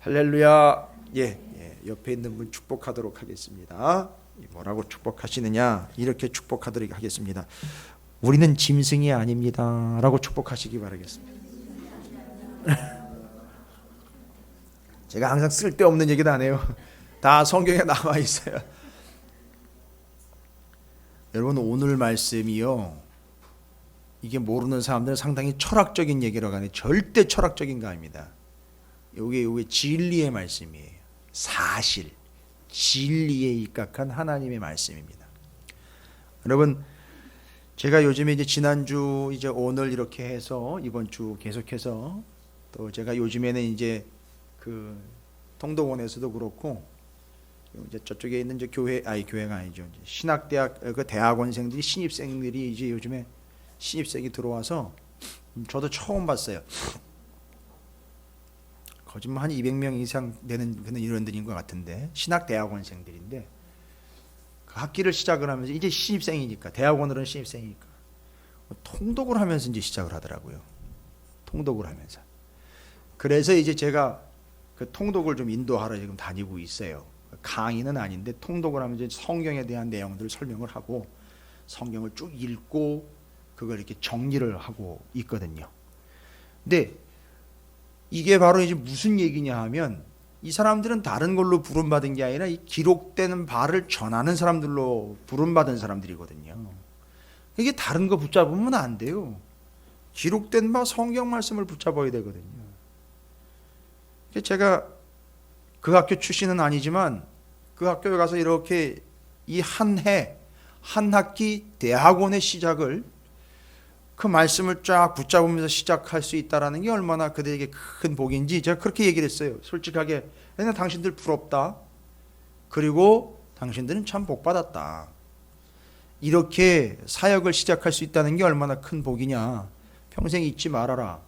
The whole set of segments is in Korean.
할렐루야. 옆에 있는 분 축복하도록 하겠습니다. 뭐라고 축복하시느냐? 이렇게 축복하도록 하겠습니다. 우리는 짐승이 아닙니다 라고 축복하시기 바라겠습니다. 제가 항상 쓸데없는 얘기도 안 해요. 다 성경에 나와 있어요. 여러분, 오늘 말씀이요, 이게 모르는 사람들은 상당히 철학적인 얘기라고 하는데 절대 철학적인 거 아닙니다. 이게 진리의 말씀이에요. 사실, 진리에 입각한 하나님의 말씀입니다. 여러분, 제가 요즘에 이제 지난주, 이제 오늘 이렇게 해서 이번 주 계속해서, 또 제가 요즘에는 이제 그 통도원에서도 그렇고, 이제 저쪽에 있는 이제 교회가 아니죠. 이제 신학대학 그 대학원생들이, 신입생들이 이제 요즘에 신입생이 들어와서 저도 처음 봤어요. 거짓말 한 200명 이상 되는 그런 인원들인 것 같은데, 신학대학원생들인데 그 학기를 시작을 하면서 이제 신입생이니까, 대학원으로는 신입생이니까 통독을 하면서 이제 시작을 하더라고요. 통독을 하면서. 그래서 이제 제가 그 통독을 좀 인도하러 지금 다니고 있어요. 강의는 아닌데 통독을 하면서 성경에 대한 내용들을 설명을 하고 성경을 쭉 읽고 그걸 이렇게 정리를 하고 있거든요. 근데 이게 바로 이제 무슨 얘기냐 하면, 이 사람들은 다른 걸로 부름받은 게 아니라 이 기록되는 바를 전하는 사람들로 부름받은 사람들이거든요. 이게 다른 거 붙잡으면 안 돼요. 기록된 바 성경 말씀을 붙잡아야 되거든요. 제가 그 학교 출신은 아니지만 그 학교에 가서 이렇게 이 한 해, 한 학기 대학원의 시작을 그 말씀을 쫙 붙잡으면서 시작할 수 있다는 게 얼마나 그들에게 큰 복인지 제가 그렇게 얘기를 했어요. 솔직하게. 그냥 당신들 부럽다. 그리고 당신들은 참 복받았다. 이렇게 사역을 시작할 수 있다는 게 얼마나 큰 복이냐. 평생 잊지 말아라.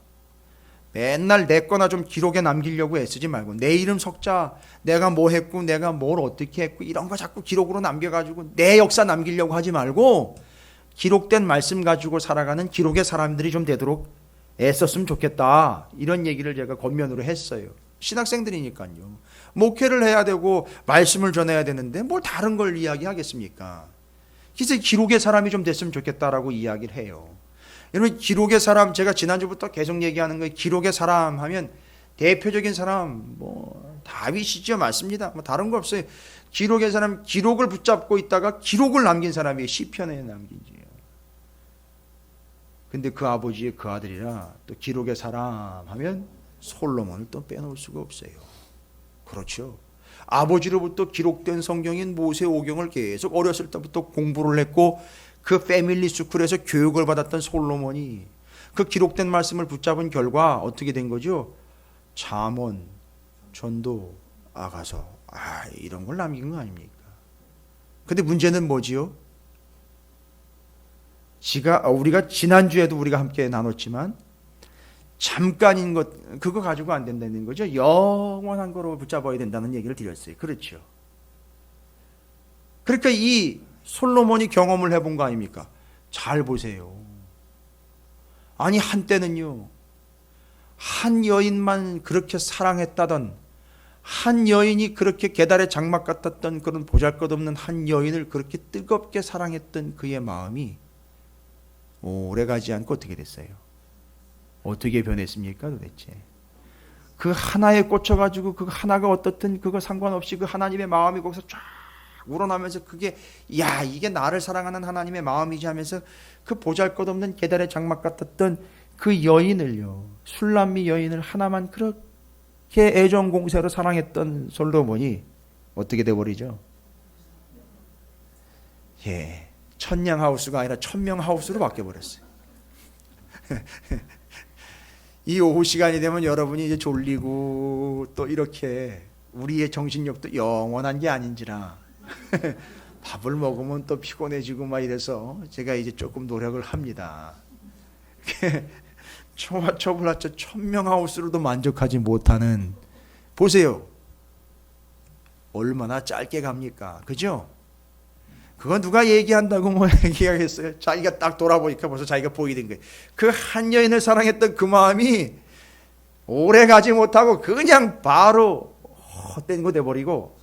맨날 내 거나 좀 기록에 남기려고 애쓰지 말고, 내 이름 석자, 내가 뭐 했고 내가 뭘 어떻게 했고 이런 거 자꾸 기록으로 남겨가지고 내 역사 남기려고 하지 말고, 기록된 말씀 가지고 살아가는 기록의 사람들이 좀 되도록 애썼으면 좋겠다. 이런 얘기를 제가 겉면으로 했어요. 신학생들이니까요. 목회를 해야 되고 말씀을 전해야 되는데 뭘 다른 걸 이야기하겠습니까? 그래서 기록의 사람이 좀 됐으면 좋겠다라고 이야기를 해요. 여러분, 기록의 사람, 제가 지난주부터 계속 얘기하는 거예요. 기록의 사람 하면 대표적인 사람 뭐 다윗이죠. 맞습니다. 뭐 다른 거 없어요. 기록의 사람, 기록을 붙잡고 있다가 기록을 남긴 사람이 시편에 남긴지요. 근데 그 아버지의 그 아들이라 또 기록의 사람 하면 솔로몬을 또 빼놓을 수가 없어요. 그렇죠. 아버지로부터 기록된 성경인 모세오경을 계속 어렸을 때부터 공부를 했고 그 패밀리 스쿨에서 교육을 받았던 솔로몬이 그 기록된 말씀을 붙잡은 결과 어떻게 된 거죠? 잠언, 전도, 아가서, 이런 걸 남긴 거 아닙니까? 근데 문제는 뭐지요? 우리가 지난주에도 우리가 함께 나눴지만 잠깐인 것, 그거 가지고 안 된다는 거죠. 영원한 거로 붙잡아야 된다는 얘기를 드렸어요. 그렇죠. 그러니까 이 솔로몬이 경험을 해본 거 아닙니까? 잘 보세요. 아니, 한때는요, 한 여인만 그렇게 사랑했다던, 한 여인이 그렇게 계달의 장막 같았던 그런 보잘것없는 한 여인을 그렇게 뜨겁게 사랑했던 그의 마음이 오래가지 않고 어떻게 됐어요? 어떻게 변했습니까 도대체? 그 하나에 꽂혀가지고 그 하나가 어떻든 그거 상관없이 그 하나님의 마음이 거기서 쫙 우러나면서 그게, 야, 이게 나를 사랑하는 하나님의 마음이지 하면서 그 보잘것없는 계달의 장막 같았던 그 여인을요, 술람미 여인을 하나만 그렇게 애정공세로 사랑했던 솔로몬이 어떻게 돼버리죠? 천냥 하우스가 아니라 천명 하우스로 바뀌어버렸어요. 이 오후 시간이 되면 여러분이 이제 졸리고 또 이렇게 우리의 정신력도 영원한 게 아닌지라 밥을 먹으면 또 피곤해지고 막 이래서 제가 이제 조금 노력을 합니다. 초블라처 천명하우스로도 만족하지 못하는, 보세요. 얼마나 짧게 갑니까? 그죠? 그건 누가 얘기한다고 뭐 얘기하겠어요? 자기가 딱 돌아보니까 벌써 자기가 보이게 된 거예요. 그 한 여인을 사랑했던 그 마음이 오래 가지 못하고 그냥 바로 헛된 거 돼버리고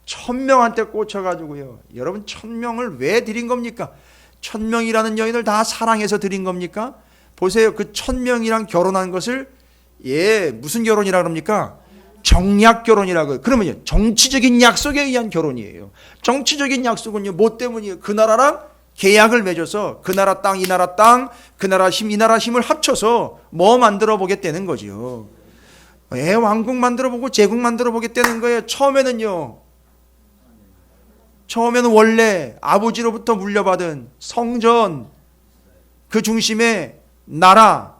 1000명한테 꽂혀가지고요. 여러분 1000명을 왜 드린 겁니까? 1000명이라는 여인을 다 사랑해서 드린 겁니까? 보세요. 그 1000명이랑 결혼한 것을 무슨 결혼이라 그럽니까? 정략 결혼이라고요. 그러면요, 정치적인 약속에 의한 결혼이에요. 정치적인 약속은요, 뭐 때문이에요? 그 나라랑 계약을 맺어서 그 나라 땅, 이 나라 땅, 그 나라 힘, 이 나라 힘을 합쳐서 뭐 만들어 보겠다는 거죠. 왕국 만들어 보고 제국 만들어 보겠다는 거예요. 처음에는 원래 아버지로부터 물려받은 성전 그 중심에 나라,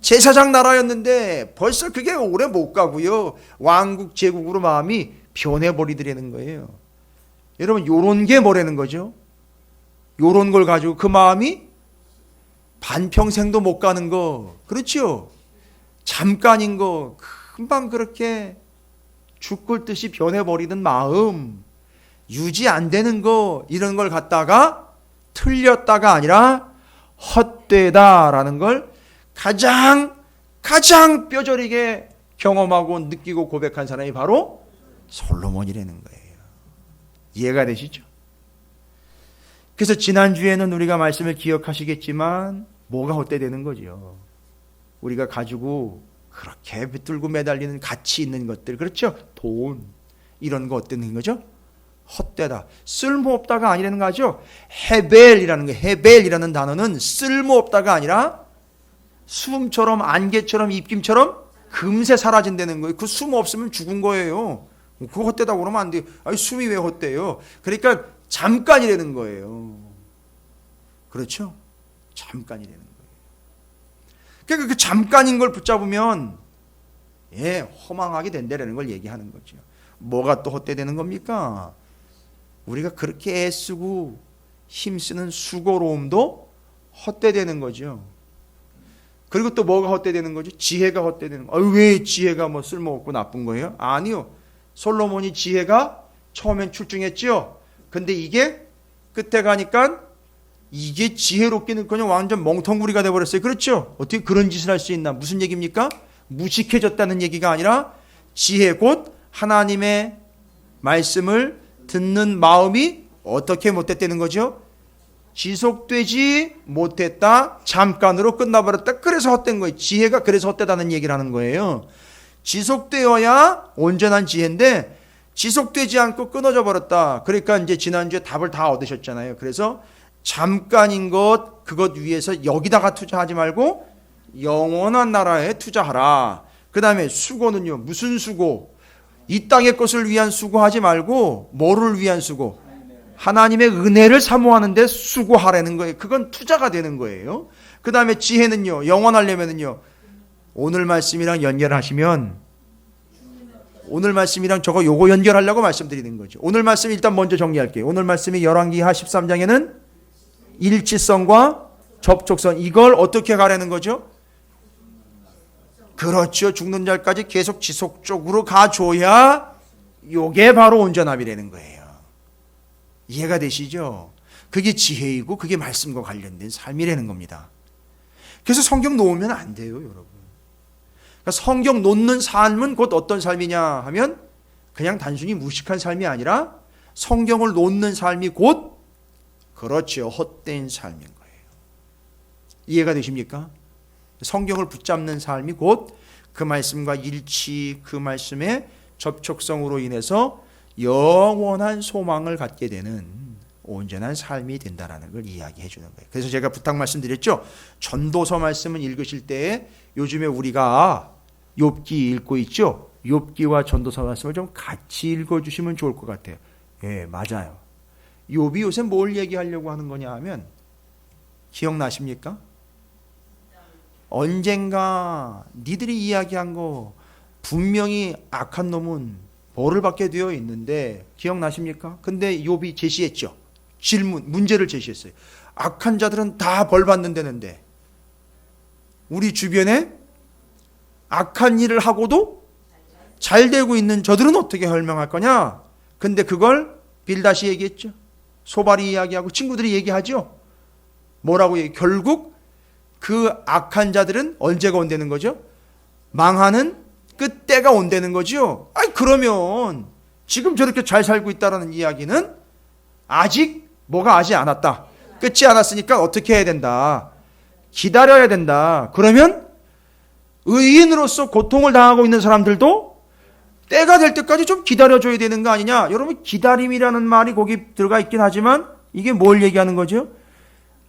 제사장 나라였는데 벌써 그게 오래 못 가고요. 왕국 제국으로 마음이 변해버리더라는 거예요. 여러분 요런 게 뭐라는 거죠? 요런 걸 가지고 그 마음이 반평생도 못 가는 거, 그렇죠? 잠깐인 거, 금방 그렇게 죽을 듯이 변해버리는 마음, 유지 안 되는 거, 이런 걸 갖다가 틀렸다가 아니라 헛되다라는 걸 가장 뼈저리게 경험하고 느끼고 고백한 사람이 바로 솔로몬이라는 거예요. 이해가 되시죠? 그래서 지난주에는 우리가 말씀을 기억하시겠지만 뭐가 헛되되는 거죠. 우리가 가지고 그렇게 붙들고 매달리는 가치 있는 것들, 그렇죠? 돈, 이런 거 어때는 거죠? 헛되다. 쓸모없다가 아니라는 거죠. 헤벨이라는 거, 헤벨이라는 단어는 쓸모없다가 아니라 수음처럼 안개처럼 입김처럼 금세 사라진다는 거예요. 그 숨 없으면 죽은 거예요. 그거 헛되다고 그러면 안 돼요. 아니, 숨이 왜 헛돼요? 그러니까 잠깐이라는 거예요. 그렇죠? 잠깐이라는 거예요. 그러니까 그 잠깐인 걸 붙잡으면 허망하게 된다는 걸 얘기하는 거죠. 뭐가 또 헛되되는 겁니까? 우리가 그렇게 애쓰고 힘쓰는 수고로움도 헛되되는 거죠. 그리고 또 뭐가 헛되되는 거죠? 지혜가 헛되되는 거예요. 왜 지혜가 뭐 쓸모없고 나쁜 거예요? 아니요. 솔로몬이 지혜가 처음엔 출중했죠. 근데 이게 끝에 가니까 이게 지혜롭기는 그냥 완전 멍텅구리가 돼버렸어요. 그렇죠? 어떻게 그런 짓을 할 수 있나? 무슨 얘기입니까? 무식해졌다는 얘기가 아니라 지혜 곧 하나님의 말씀을 듣는 마음이 어떻게 못됐다는 거죠? 지속되지 못했다. 잠깐으로 끝나버렸다. 그래서 헛된 거예요. 지혜가 그래서 헛되다는 얘기를 하는 거예요. 지속되어야 온전한 지혜인데 지속되지 않고 끊어져 버렸다. 그러니까 이제 지난주에 답을 다 얻으셨잖아요. 그래서 잠깐인 것, 그것 위해서 여기다가 투자하지 말고 영원한 나라에 투자하라. 그 다음에 수고는요. 무슨 수고? 이 땅의 것을 위한 수고하지 말고 뭐를 위한 수고? 하나님의 은혜를 사모하는 데 수고하라는 거예요. 그건 투자가 되는 거예요. 그 다음에 지혜는요. 영원하려면은요. 오늘 말씀이랑 연결하시면 오늘 말씀이랑 요거 연결하려고 말씀드리는 거죠. 오늘 말씀 일단 먼저 정리할게요. 오늘 말씀이 열왕기하 13장에는 일치성과 접촉성, 이걸 어떻게 가라는 거죠? 그렇죠. 죽는 날까지 계속 지속적으로 가줘야 요게 바로 온전함이라는 거예요. 이해가 되시죠? 그게 지혜이고 그게 말씀과 관련된 삶이라는 겁니다. 그래서 성경 놓으면 안 돼요, 여러분. 그러니까 성경 놓는 삶은 곧 어떤 삶이냐 하면 그냥 단순히 무식한 삶이 아니라 성경을 놓는 삶이 곧 그렇죠. 헛된 삶인 거예요. 이해가 되십니까? 성경을 붙잡는 삶이 곧 그 말씀과 일치, 그 말씀의 접촉성으로 인해서 영원한 소망을 갖게 되는 온전한 삶이 된다는 걸 이야기해 주는 거예요. 그래서 제가 부탁 말씀드렸죠. 전도서 말씀은 읽으실 때 요즘에 우리가 욥기 읽고 있죠. 욥기와 전도서 말씀을 좀 같이 읽어주시면 좋을 것 같아요. 예, 맞아요. 욥이 요새 뭘 얘기하려고 하는 거냐 하면 기억나십니까? 언젠가 니들이 이야기한 거 분명히 악한 놈은 벌을 받게 되어 있는데 기억나십니까? 근데 욥이 제시했죠. 문제를 제시했어요. 악한 자들은 다 벌 받는다는데 우리 주변에 악한 일을 하고도 잘 되고 있는 저들은 어떻게 설명할 거냐? 근데 그걸 빌닷이 얘기했죠. 소발이 이야기하고 친구들이 얘기하죠. 뭐라고 결국 그 악한 자들은 언제가 온다는 거죠? 망하는 끝때가 온다는 거죠. 아니 그러면 지금 저렇게 잘 살고 있다라는 이야기는 아직 뭐가 하지 않았다. 끝이 않았으니까 어떻게 해야 된다. 기다려야 된다. 그러면 의인으로서 고통을 당하고 있는 사람들도 때가 될 때까지 좀 기다려줘야 되는 거 아니냐. 여러분 기다림이라는 말이 거기 들어가 있긴 하지만 이게 뭘 얘기하는 거죠?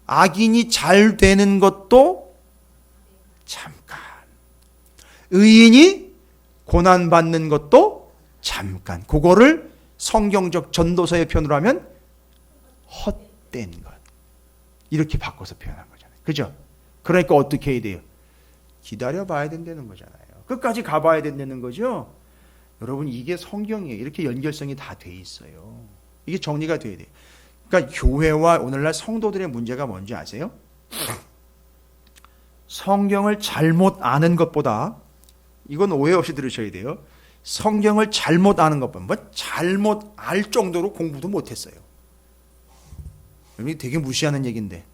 악인이 잘 되는 것도 잠깐, 의인이 고난받는 것도 잠깐. 그거를 성경적 전도서의 표현으로 하면 헛된 것, 이렇게 바꿔서 표현한 거잖아요. 그죠? 그러니까 어떻게 해야 돼요? 기다려봐야 된다는 거잖아요. 끝까지 가봐야 된다는 거죠. 여러분 이게 성경이에요. 이렇게 연결성이 다 돼 있어요. 이게 정리가 돼야 돼요. 그러니까 교회와 오늘날 성도들의 문제가 뭔지 아세요? 성경을 잘못 아는 것보다, 이건 오해 없이 들으셔야 돼요. 성경을 잘못 아는 것보다, 뭐 잘못 알 정도로 공부도 못했어요. 이게 되게 무시하는 얘기인데,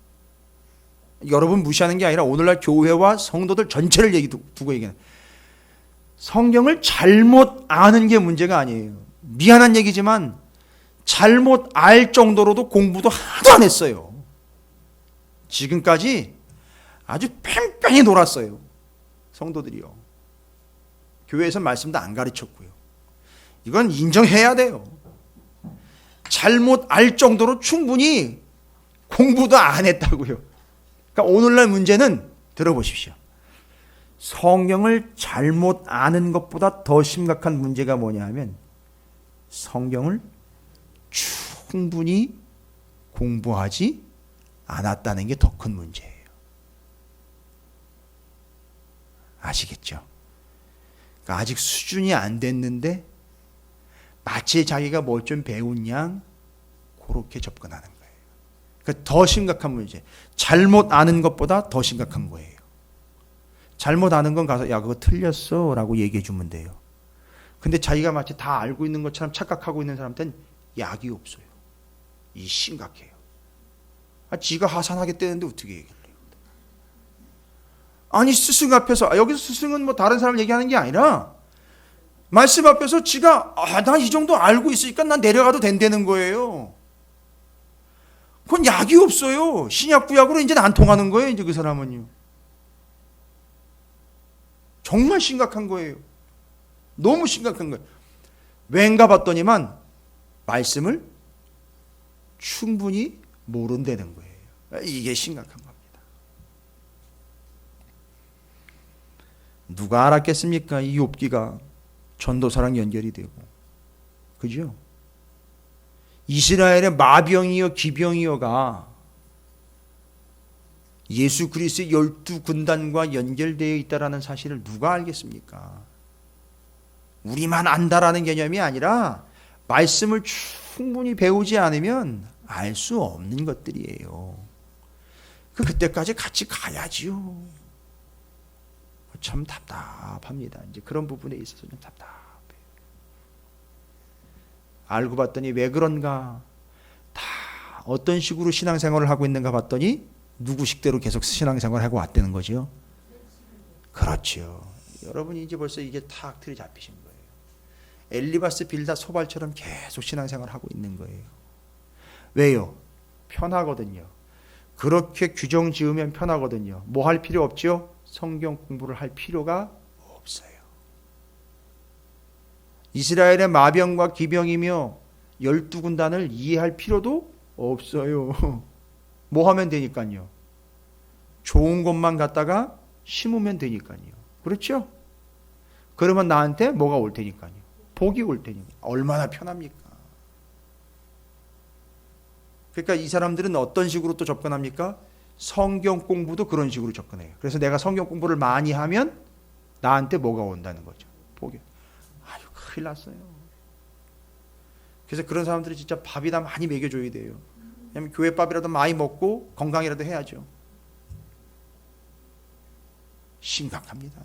여러분 무시하는 게 아니라 오늘날 교회와 성도들 전체를 두고 얘기하는, 성경을 잘못 아는 게 문제가 아니에요. 미안한 얘기지만 잘못 알 정도로도 공부도 하나도 안 했어요. 지금까지 아주 팽팽히 놀았어요. 성도들이요. 교회에서 말씀도 안 가르쳤고요. 이건 인정해야 돼요. 잘못 알 정도로 충분히 공부도 안 했다고요. 그러니까 오늘날 문제는 들어보십시오. 성경을 잘못 아는 것보다 더 심각한 문제가 뭐냐 하면 성경을 충분히 공부하지 않았다는 게 더 큰 문제예요. 아시겠죠? 그러니까 아직 수준이 안 됐는데 마치 자기가 뭘 좀 배운 양 그렇게 접근하는 거예요. 그러니까 더 심각한 문제. 잘못 아는 것보다 더 심각한 거예요. 잘못 아는 건 가서 야 그거 틀렸어 라고 얘기해 주면 돼요. 근데 자기가 마치 다 알고 있는 것처럼 착각하고 있는 사람한테는 약이 없어요. 이 심각해요. 지가 하산하겠다는데 어떻게 얘기를 해요? 아니 스승 앞에서, 여기서 스승은 뭐 다른 사람 얘기하는 게 아니라 말씀 앞에서 지가 난 이 정도 알고 있으니까 난 내려가도 된다는 거예요. 그건 약이 없어요. 신약 구약으로 이제 안 통하는 거예요. 이제 그 사람은요. 정말 심각한 거예요. 너무 심각한 거예요. 왠가 봤더니만 말씀을 충분히 모른다는 거예요. 이게 심각한 겁니다. 누가 알았겠습니까? 이 욥기가 전도사랑 연결이 되고. 그죠? 이스라엘의 마병이여 기병이여가 예수 그리스도의 12군단과 연결되어 있다는 사실을 누가 알겠습니까? 우리만 안다라는 개념이 아니라 말씀을 충분히 배우지 않으면 알 수 없는 것들이에요. 그때까지 같이 가야지요. 참 답답합니다. 이제 그런 부분에 있어서 좀 답답해요. 알고 봤더니 왜 그런가? 다 어떤 식으로 신앙생활을 하고 있는가 봤더니 누구 식대로 계속 신앙생활을 하고 왔다는 거죠. 그렇죠. 여러분이 이제 벌써 이게 탁 틀이 잡히신 거예요. 엘리바스 빌다 소발처럼 계속 신앙생활을 하고 있는 거예요. 왜요? 편하거든요. 그렇게 규정 지으면 편하거든요. 뭐 할 필요 없죠? 성경 공부를 할 필요가 없어요. 이스라엘의 마병과 기병이며 12군단을 이해할 필요도 없어요. 뭐 하면 되니까요? 좋은 것만 갖다가 심으면 되니까요. 그렇죠? 그러면 나한테 뭐가 올 테니까요? 복이 올 테니까. 얼마나 편합니까? 그러니까 이 사람들은 어떤 식으로 또 접근합니까? 성경 공부도 그런 식으로 접근해요. 그래서 내가 성경 공부를 많이 하면 나한테 뭐가 온다는 거죠. 복이. 아유, 큰일 났어요. 그래서 그런 사람들이 진짜 밥이나 많이 먹여줘야 돼요. 왜냐면 교회 밥이라도 많이 먹고 건강이라도 해야죠. 심각합니다.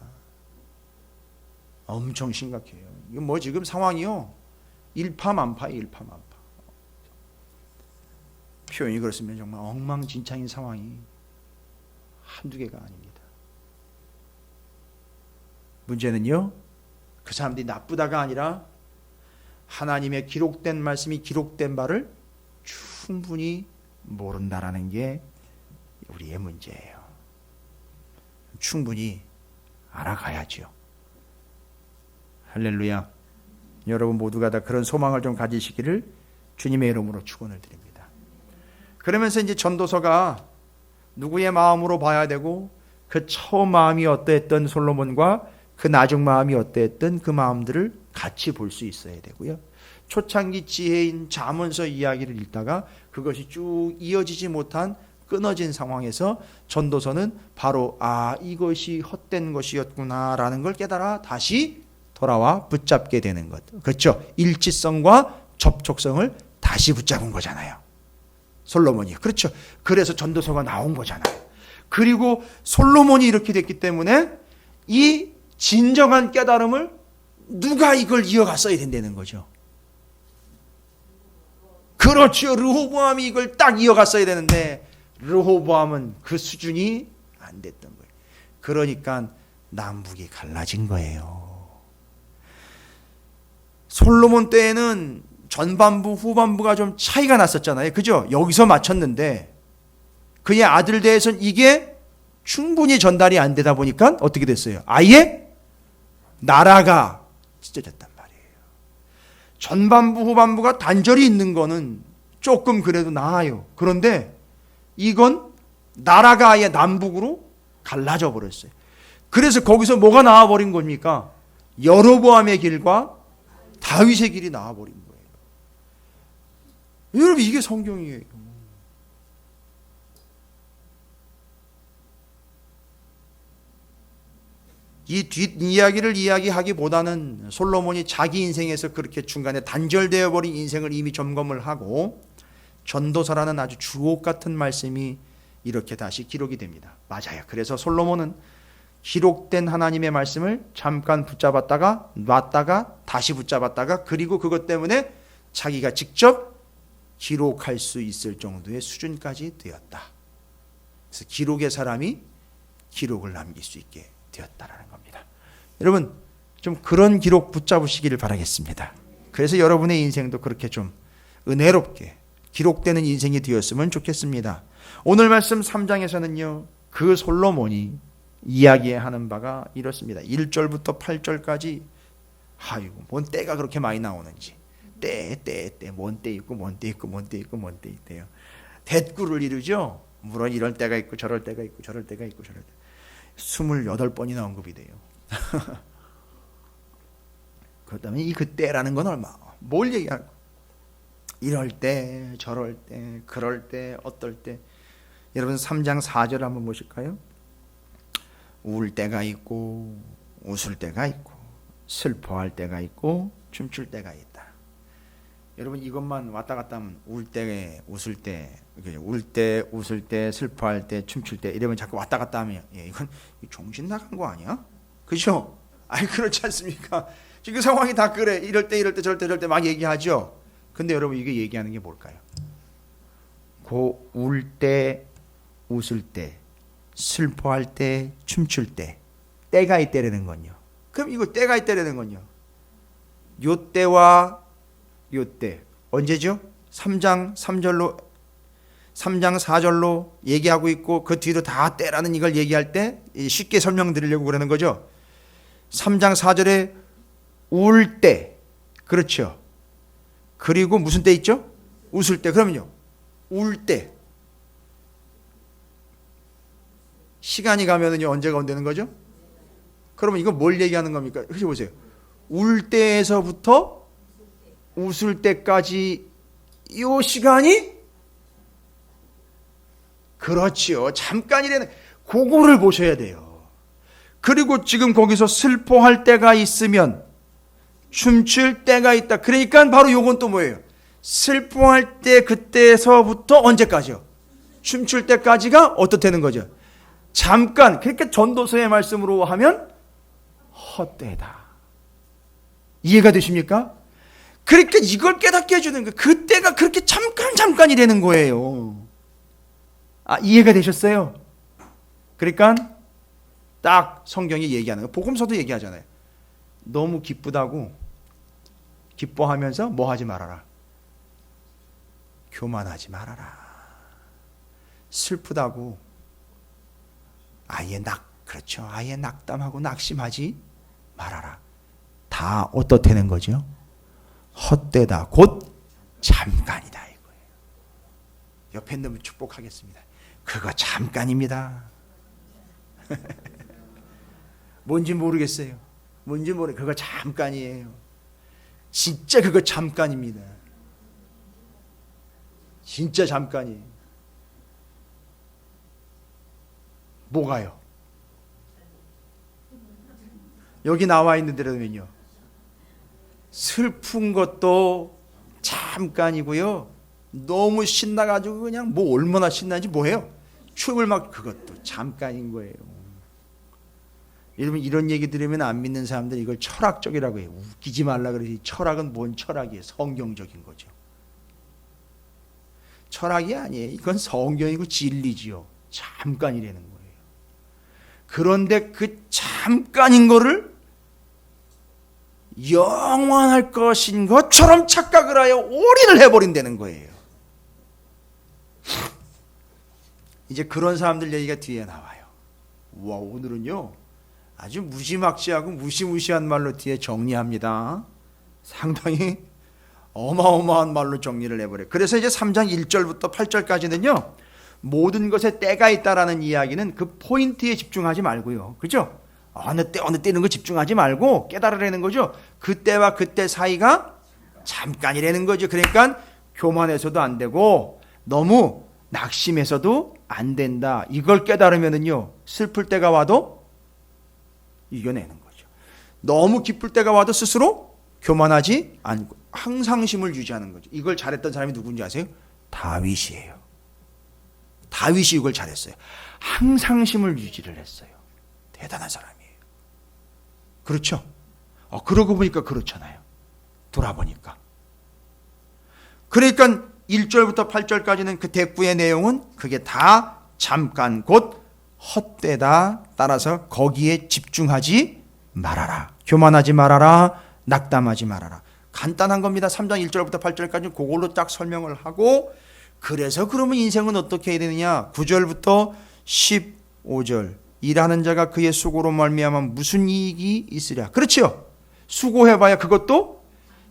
엄청 심각해요. 이거 뭐 지금 상황이요. 일파만파예요. 일파만파. 표현이 그렇습니다. 정말 엉망진창인 상황이 한두 개가 아닙니다. 문제는요, 그 사람들이 나쁘다가 아니라 하나님의 기록된 말씀이 기록된 바를 충분히 모른다라는 게 우리의 문제예요. 충분히 알아가야죠. 할렐루야. 여러분 모두가 다 그런 소망을 좀 가지시기를 주님의 이름으로 축원을 드립니다. 그러면서 이제 전도서가 누구의 마음으로 봐야 되고, 그 처음 마음이 어떠했던 솔로몬과 그 나중 마음이 어떠했던 그 마음들을 같이 볼 수 있어야 되고요. 초창기 지혜인 잠언서 이야기를 읽다가 그것이 쭉 이어지지 못한 끊어진 상황에서 전도서는 바로 이것이 헛된 것이었구나라는 걸 깨달아 다시 돌아와 붙잡게 되는 것. 그렇죠? 일치성과 접촉성을 다시 붙잡은 거잖아요. 솔로몬이. 그렇죠? 그래서 전도서가 나온 거잖아요. 그리고 솔로몬이 이렇게 됐기 때문에 이 진정한 깨달음을 누가 이걸 이어갔어야 된다는 거죠. 그렇죠. 르호보암이 이걸 딱 이어갔어야 되는데 르호보암은 그 수준이 안 됐던 거예요. 그러니까 남북이 갈라진 거예요. 솔로몬 때에는 전반부 후반부가 좀 차이가 났었잖아요. 그죠? 여기서 맞췄는데 그의 아들 대에서는 이게 충분히 전달이 안 되다 보니까 어떻게 됐어요? 아예 나라가 찢어졌단 말이에요. 전반부 후반부가 단절이 있는 거는 조금 그래도 나아요. 그런데 이건 나라가 아예 남북으로 갈라져 버렸어요. 그래서 거기서 뭐가 나와버린 겁니까? 여로보암의 길과 다윗의 길이 나와버린 거예요. 여러분 이게 성경이에요. 이 뒷이야기를 이야기하기보다는 솔로몬이 자기 인생에서 그렇게 중간에 단절되어 버린 인생을 이미 점검을 하고 전도서라는 아주 주옥 같은 말씀이 이렇게 다시 기록이 됩니다. 맞아요. 그래서 솔로몬은 기록된 하나님의 말씀을 잠깐 붙잡았다가 놨다가 다시 붙잡았다가 그리고 그것 때문에 자기가 직접 기록할 수 있을 정도의 수준까지 되었다. 그래서 기록의 사람이 기록을 남길 수 있게 되었다라는 겁니다. 여러분 좀 그런 기록 붙잡으시기를 바라겠습니다. 그래서 여러분의 인생도 그렇게 좀 은혜롭게 기록되는 인생이 되었으면 좋겠습니다. 오늘 말씀 3장에서는요 그 솔로몬이 이야기하는 바가 이렇습니다. 1절부터 8절까지 아이고 뭔 때가 그렇게 많이 나오는지 뭔 때 있고 뭔 때 있고 뭔 때 있고 뭔 때 있대요. 대꾸를 이루죠. 물론 이럴 때가 있고 저럴 때가 있고 저럴 때가 있고 저럴 때 28번이나 언급이 돼요. 그렇다면 이 그때라는 건 얼마? 뭘 얘기하고? 이럴 때, 저럴 때, 그럴 때, 어떨 때. 여러분 3장 4절 한번 보실까요? 울 때가 있고 웃을 때가 있고 슬퍼할 때가 있고 춤출 때가 있다. 여러분 이것만 왔다 갔다 하면 울 때, 웃을 때, 웃을 때, 슬퍼할 때, 춤출 때 이러면 자꾸 왔다 갔다 하면 이건 정신 나간 거 아니야? 그죠? 아니 그렇지 않습니까? 지금 그 상황이 다 그래. 이럴 때, 이럴 때, 저럴 때, 저럴 때 막 얘기하죠. 근데 여러분 이게 얘기하는 게 뭘까요? 고 울 때, 웃을 때, 슬퍼할 때, 춤출 때, 때가 있다라는 건요. 그럼 이거 때가 있다라는 건요. 요 때와 요 때 언제죠? 3장 4절로 얘기하고 있고 그 뒤로 다 때라는 이걸 얘기할 때 쉽게 설명드리려고 그러는 거죠. 3장 4절에 울 때, 그렇죠. 그리고 무슨 때 있죠? 웃을 때. 그러면요 울 때 시간이 가면은요 언제가 온다는 거죠? 그러면 이거 뭘 얘기하는 겁니까? 혹시 보세요. 울 때에서부터 웃을 때까지 이 시간이 그렇지요. 잠깐이라는 그거를 보셔야 돼요. 그리고 지금 거기서 슬퍼할 때가 있으면 춤출 때가 있다. 그러니까 바로 요건 또 뭐예요? 슬퍼할 때 그때서부터 언제까지요? 춤출 때까지가 어떻다는 거죠? 잠깐. 그러니까 전도서의 말씀으로 하면 헛되다. 이해가 되십니까? 그러니까 이걸 깨닫게 해주는 거예요. 그때가 그렇게 잠깐이 되는 거예요. 이해가 되셨어요? 그러니까 딱 성경이 얘기하는 거. 복음서도 얘기하잖아요. 너무 기쁘다고 기뻐하면서 뭐 하지 말아라. 교만하지 말아라. 슬프다고 그렇죠. 아예 낙담하고 낙심하지 말아라. 다 어떻다는 거죠? 헛되다. 곧 잠깐이다 이거예요. 옆에 있는 분 축복하겠습니다. 그거 잠깐입니다. 뭔지 모르겠어요. 그거 잠깐이에요. 진짜 그거 잠깐입니다. 진짜 잠깐이에요. 뭐가요? 여기 나와 있는 대로면요. 슬픈 것도 잠깐이고요. 너무 신나가지고 그냥 뭐 얼마나 신나는지 뭐해요? 춤을 막 그것도 잠깐인 거예요. 여러분 이런 얘기 들으면 안 믿는 사람들 이걸 철학적이라고 해요. 웃기지 말라 그러지. 철학은 뭔 철학이에요? 성경적인 거죠. 철학이 아니에요. 이건 성경이고 진리지요. 잠깐이라는 거예요. 그런데 그 잠깐인 거를 영원할 것인 것처럼 착각을 하여 올인을 해버린다는 거예요. 이제 그런 사람들 얘기가 뒤에 나와요. 와, 오늘은요 아주 무지막지하고 무시무시한 말로 뒤에 정리합니다. 상당히 어마어마한 말로 정리를 해버려요. 그래서 이제 3장 1절부터 8절까지는요 모든 것에 때가 있다라는 이야기는 그 포인트에 집중하지 말고요. 그죠? 어느 때 이런 거 집중하지 말고 깨달으라는 거죠. 그때와 그때 사이가 잠깐이라는 거죠. 그러니까 교만해서도 안 되고 너무 낙심해서도 안 된다. 이걸 깨달으면은요 슬플 때가 와도 이겨내는 거죠. 너무 기쁠 때가 와도 스스로 교만하지 않고 항상심을 유지하는 거죠. 이걸 잘했던 사람이 누군지 아세요? 다윗이에요. 다윗이 이걸 잘했어요. 항상심을 유지를 했어요. 대단한 사람이에요. 그렇죠? 그러고 보니까 그렇잖아요. 돌아보니까. 그러니까 1절부터 8절까지는 그 대꾸의 내용은 그게 다 잠깐 곧 헛되다. 따라서 거기에 집중하지 말아라. 교만하지 말아라. 낙담하지 말아라. 간단한 겁니다. 3장 1절부터 8절까지 그걸로 딱 설명을 하고 그래서 그러면 인생은 어떻게 해야 되느냐? 9절부터 15절 일하는 자가 그의 수고로 말미암아 무슨 이익이 있으랴. 그렇죠? 수고해봐야 그것도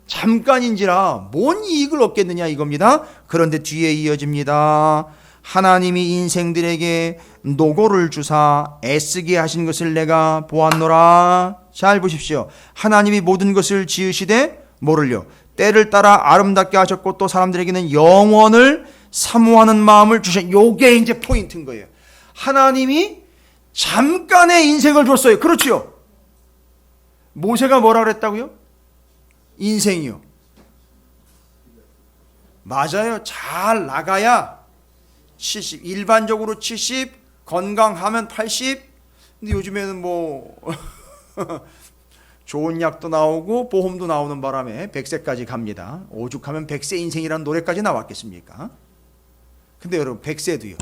잠깐인지라 뭔 이익을 얻겠느냐 이겁니다. 그런데 뒤에 이어집니다. 하나님이 인생들에게 노고를 주사 애쓰게 하신 것을 내가 보았노라. 잘 보십시오. 하나님이 모든 것을 지으시되 뭐를요? 때를 따라 아름답게 하셨고 또 사람들에게는 영원을 사모하는 마음을 주신. 요게 이제 포인트인 거예요. 하나님이 잠깐의 인생을 줬어요. 그렇죠? 모세가 뭐라 그랬다고요? 인생이요. 맞아요. 잘 나가야 70, 일반적으로 70, 건강하면 80. 근데 요즘에는 뭐 좋은 약도 나오고 보험도 나오는 바람에 100세까지 갑니다. 오죽하면 100세 인생이라는 노래까지 나왔겠습니까? 근데 여러분 100세도요.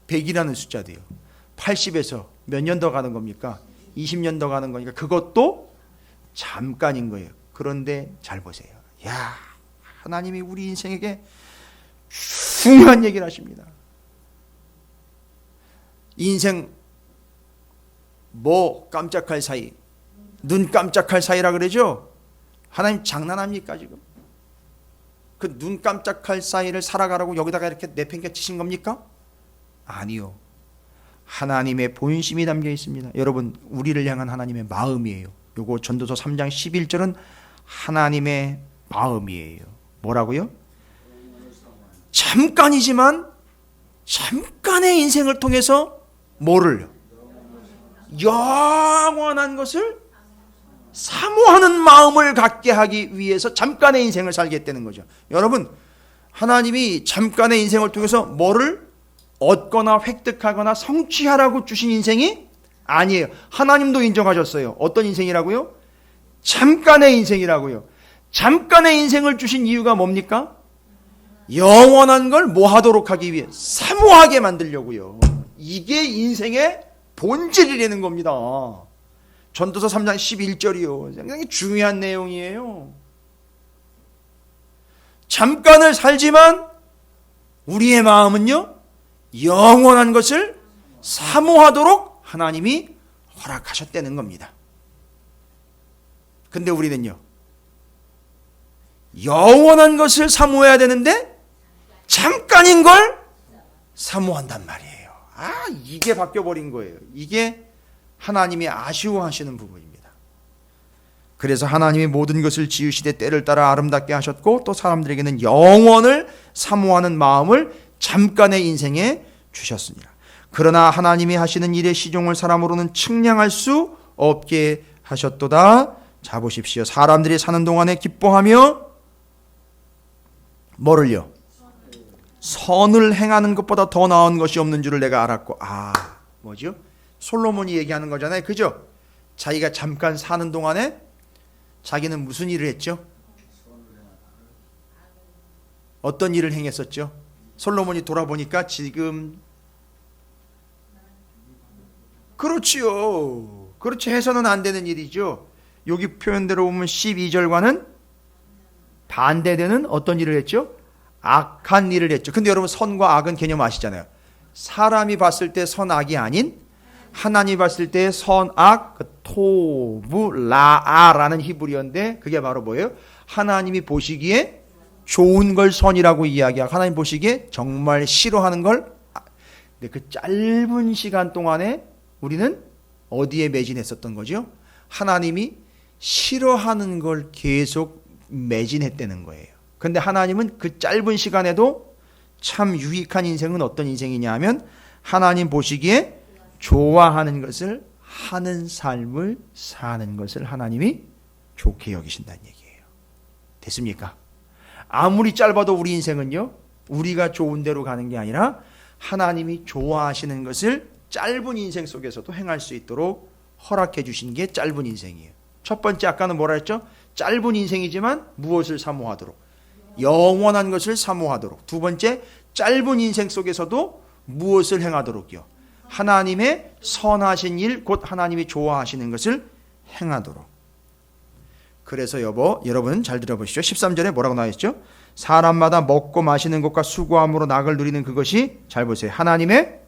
100이라는 숫자도요. 80에서 몇 년 더 가는 겁니까? 20년 더 가는 거니까 그것도 잠깐인 거예요. 그런데 잘 보세요. 야, 하나님이 우리 인생에게 중요한 얘기를 하십니다. 인생 뭐 깜짝할 사이, 눈 깜짝할 사이라 그러죠? 하나님 장난합니까 지금? 그 눈 깜짝할 사이를 살아가라고 여기다가 이렇게 내팽개치신 겁니까? 아니요. 하나님의 본심이 담겨 있습니다. 여러분 우리를 향한 하나님의 마음이에요. 요거 전도서 3장 11절은 하나님의 마음이에요. 뭐라고요? 잠깐이지만 잠깐의 인생을 통해서 뭐를요? 영원한 것을 사모하는 마음을 갖게 하기 위해서 잠깐의 인생을 살겠다는 거죠. 여러분 하나님이 잠깐의 인생을 통해서 뭐를 얻거나 획득하거나 성취하라고 주신 인생이 아니에요. 하나님도 인정하셨어요. 어떤 인생이라고요? 잠깐의 인생이라고요. 잠깐의 인생을 주신 이유가 뭡니까? 영원한 걸 뭐 하도록 하기 위해? 사모하게 만들려고요. 이게 인생의 본질이라는 겁니다. 전도서 3장 11절이요. 굉장히 중요한 내용이에요. 잠깐을 살지만 우리의 마음은요, 영원한 것을 사모하도록 하나님이 허락하셨다는 겁니다. 근데 우리는요, 영원한 것을 사모해야 되는데 잠깐인 걸 사모한단 말이에요. 이게 바뀌어버린 거예요. 이게 하나님이 아쉬워하시는 부분입니다. 그래서 하나님이 모든 것을 지으시되 때를 따라 아름답게 하셨고 또 사람들에게는 영원을 사모하는 마음을 잠깐의 인생에 주셨습니다. 그러나 하나님이 하시는 일의 시종을 사람으로는 측량할 수 없게 하셨도다. 자 보십시오. 사람들이 사는 동안에 기뻐하며 뭐를요? 선을 행하는 것보다 더 나은 것이 없는 줄을 내가 알았고. 뭐죠? 솔로몬이 얘기하는 거잖아요. 그죠? 자기가 잠깐 사는 동안에 자기는 무슨 일을 했죠? 어떤 일을 행했었죠? 솔로몬이 돌아보니까 지금 그렇지요. 그렇지 해서는 안 되는 일이죠. 여기 표현대로 보면 12절과는 반대되는 어떤 일을 했죠? 악한 일을 했죠. 근데 여러분 선과 악은 개념 아시잖아요. 사람이 봤을 때 선악이 아닌 하나님이 봤을 때 선악, 토부 라아라는 히브리어인데 그게 바로 뭐예요? 하나님이 보시기에 좋은 걸 선이라고 이야기하고 하나님 보시기에 정말 싫어하는 걸. 근데 그 짧은 시간 동안에 우리는 어디에 매진했었던 거죠? 하나님이 싫어하는 걸 계속 매진했다는 거예요. 근데 하나님은 그 짧은 시간에도 참 유익한 인생은 어떤 인생이냐 하면 하나님 보시기에 좋아하는 것을 하는 삶을 사는 것을 하나님이 좋게 여기신다는 얘기예요. 됐습니까? 아무리 짧아도 우리 인생은요, 우리가 좋은 대로 가는 게 아니라 하나님이 좋아하시는 것을 짧은 인생 속에서도 행할 수 있도록 허락해 주신 게 짧은 인생이에요. 첫 번째 아까는 뭐라 했죠? 짧은 인생이지만 무엇을 사모하도록? 영원한 것을 사모하도록. 두 번째, 짧은 인생 속에서도 무엇을 행하도록요? 하나님의 선하신 일, 곧 하나님이 좋아하시는 것을 행하도록. 그래서 여러분 잘 들어보시죠. 13절에 뭐라고 나와 있죠? 사람마다 먹고 마시는 것과 수고함으로 낙을 누리는 그것이, 잘 보세요, 하나님의